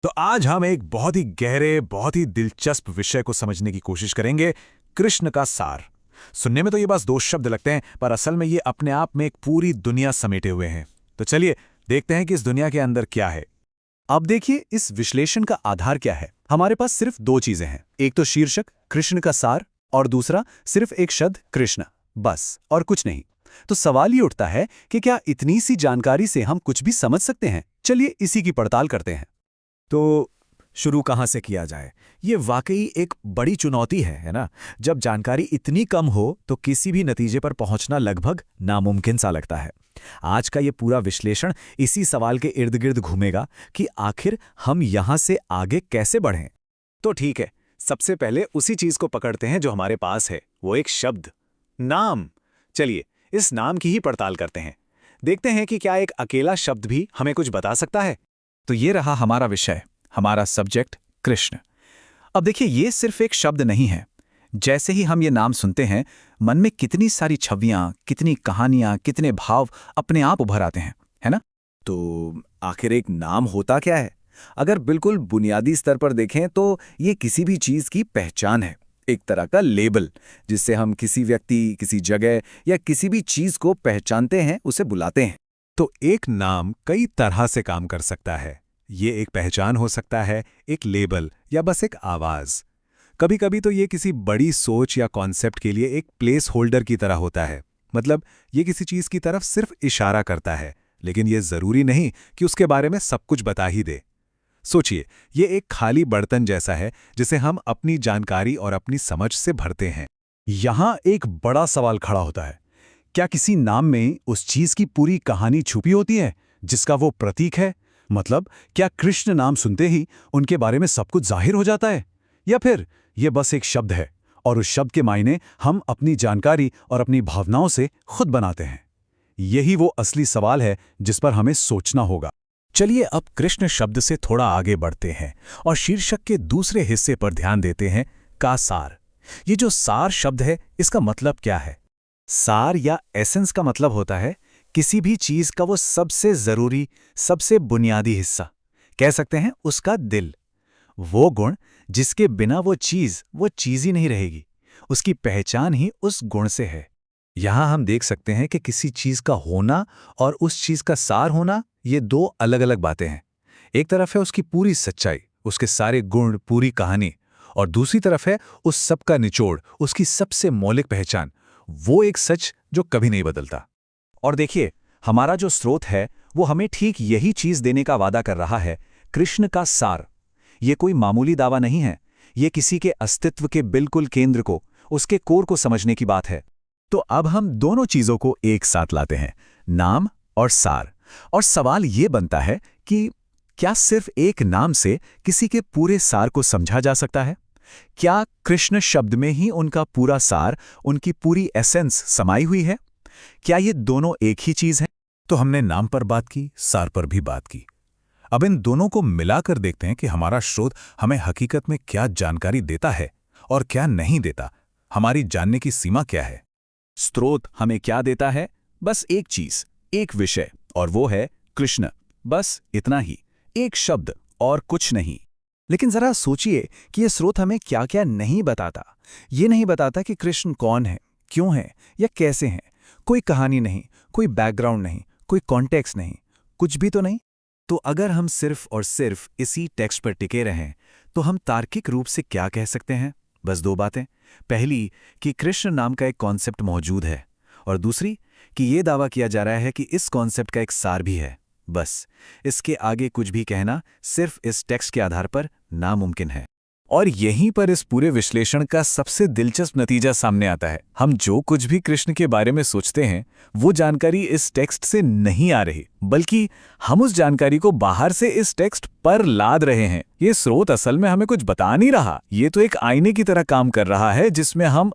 तो आज हम एक बहुत ही गहरे, बहुत ही दिलचस्प विषय को समझने की कोशिश करेंगे। कृष्ण का सार। सुनने में तो ये बस दो शब्द लगते हैं, पर असल में ये अपने आप में एक पूरी दुनिया समेटे हुए हैं। तो चलिए देखते हैं कि इस दुनिया के अंदर क्या है। अब देखिए, इस विश्लेषण का आधार क्या है। हमारे पास सिर्फ दो चीजें हैं, एक तो शीर्षक कृष्ण का सार और दूसरा सिर्फ एक शब्द कृष्ण, बस और कुछ नहीं। तो सवाल ये उठता है कि क्या इतनी सी जानकारी से हम कुछ भी समझ सकते हैं? चलिए इसी की पड़ताल करते हैं। तो शुरू कहाँ से किया जाए? ये वाकई एक बड़ी चुनौती है ना? जब जानकारी इतनी कम हो तो किसी भी नतीजे पर पहुंचना लगभग नामुमकिन सा लगता है। आज का ये पूरा विश्लेषण इसी सवाल के इर्द गिर्द घूमेगा कि आखिर हम यहां से आगे कैसे बढ़ें। तो ठीक है, सबसे पहले उसी चीज को पकड़ते हैं जो हमारे पास है, वो एक शब्द, नाम। चलिए इस नाम की ही पड़ताल करते हैं। देखते हैं कि क्या एक अकेला शब्द भी हमें कुछ बता सकता है। तो ये रहा हमारा विषय, हमारा सब्जेक्ट कृष्ण। अब देखिए, ये सिर्फ एक शब्द नहीं है। जैसे ही हम ये नाम सुनते हैं, मन में कितनी सारी छवियां, कितनी कहानियां, कितने भाव अपने आप उभर आते हैं, है ना? तो आखिर एक नाम होता क्या है? अगर बिल्कुल बुनियादी स्तर पर देखें तो ये किसी भी चीज की पहचान है, एक तरह का लेबल जिससे हम किसी व्यक्ति, किसी जगह या किसी भी चीज को पहचानते हैं, उसे बुलाते हैं। तो एक नाम कई तरह से काम कर सकता है। ये एक पहचान हो सकता है, एक लेबल या बस एक आवाज। कभी कभी तो ये किसी बड़ी सोच या कॉन्सेप्ट के लिए एक प्लेस होल्डर की तरह होता है। मतलब ये किसी चीज की तरफ सिर्फ इशारा करता है, लेकिन ये जरूरी नहीं कि उसके बारे में सब कुछ बता ही दे। सोचिए, ये एक खाली बर्तन जैसा है जिसे हम अपनी जानकारी और अपनी समझ से भरते हैं। यहां एक बड़ा सवाल खड़ा होता है, क्या किसी नाम में उस चीज की पूरी कहानी छुपी होती है जिसका वो प्रतीक है? मतलब क्या कृष्ण नाम सुनते ही उनके बारे में सब कुछ जाहिर हो जाता है, या फिर ये बस एक शब्द है और उस शब्द के मायने हम अपनी जानकारी और अपनी भावनाओं से खुद बनाते हैं? यही वो असली सवाल है जिस पर हमें सोचना होगा। चलिए अब कृष्ण शब्द से थोड़ा आगे बढ़ते हैं और शीर्षक के दूसरे हिस्से पर ध्यान देते हैं, का सार। ये जो सार शब्द है, इसका मतलब क्या है? सार या एसेंस का मतलब होता है किसी भी चीज का वो सबसे जरूरी, सबसे बुनियादी हिस्सा, कह सकते हैं उसका दिल। वो गुण जिसके बिना वो चीज ही नहीं रहेगी। उसकी पहचान ही उस गुण से है। यहां हम देख सकते हैं कि किसी चीज का होना और उस चीज का सार होना, ये दो अलग अलग बातें हैं। एक तरफ है उसकी पूरी सच्चाई, उसके सारे गुण, पूरी कहानी, और दूसरी तरफ है उस सब का निचोड़, उसकी सबसे मौलिक पहचान, वो एक सच जो कभी नहीं बदलता। और देखिए, हमारा जो स्रोत है वो हमें ठीक यही चीज देने का वादा कर रहा है, कृष्ण का सार। ये कोई मामूली दावा नहीं है, ये किसी के अस्तित्व के बिल्कुल केंद्र को, उसके कोर को समझने की बात है। तो अब हम दोनों चीजों को एक साथ लाते हैं, नाम और सार। और सवाल ये बनता है कि क्या सिर्फ एक नाम से किसी के पूरे सार को समझा जा सकता है? क्या कृष्ण शब्द में ही उनका पूरा सार, उनकी पूरी एसेंस समाई हुई है? क्या ये दोनों एक ही चीज है? तो हमने नाम पर बात की, सार पर भी बात की। अब इन दोनों को मिलाकर देखते हैं कि हमारा स्रोत हमें हकीकत में क्या जानकारी देता है और क्या नहीं देता। हमारी जानने की सीमा क्या है? स्रोत हमें क्या देता है? बस एक चीज, एक विषय, और वो है कृष्ण। बस इतना ही, एक शब्द और कुछ नहीं। लेकिन जरा सोचिए कि ये स्रोत हमें क्या क्या नहीं बताता। ये नहीं बताता कि कृष्ण कौन है, क्यों है या कैसे हैं। कोई कहानी नहीं, कोई बैकग्राउंड नहीं, कोई कॉन्टेक्स्ट नहीं, कुछ भी तो नहीं। तो अगर हम सिर्फ और सिर्फ इसी टेक्स्ट पर टिके रहें तो हम तार्किक रूप से क्या कह सकते हैं? बस दो बातें। पहली कि कृष्ण नाम का एक कॉन्सेप्ट मौजूद है, और दूसरी कि ये दावा किया जा रहा है कि इस कॉन्सेप्ट का एक सार भी है। बस इसके आगे कुछ भी कहना सिर्फ इस टेक्स्ट के आधार पर नामुमकिन है। और यहीं पर इस पूरे विश्लेषण का सबसे दिलचस्प नतीजा सामने आता है। हम जो कुछ भी कृष्ण के बारे में सोचते हैं, वो जानकारी इस टेक्स्ट से नहीं आ रही, बल्कि हम उस जानकारी को बाहर से इस टेक्स्ट पर लाद रहे हैं। ये स्रोत असल में हमें कुछ बता नहीं रहा, ये तो एक आईने की तरह काम कर रहा है जिसमें हम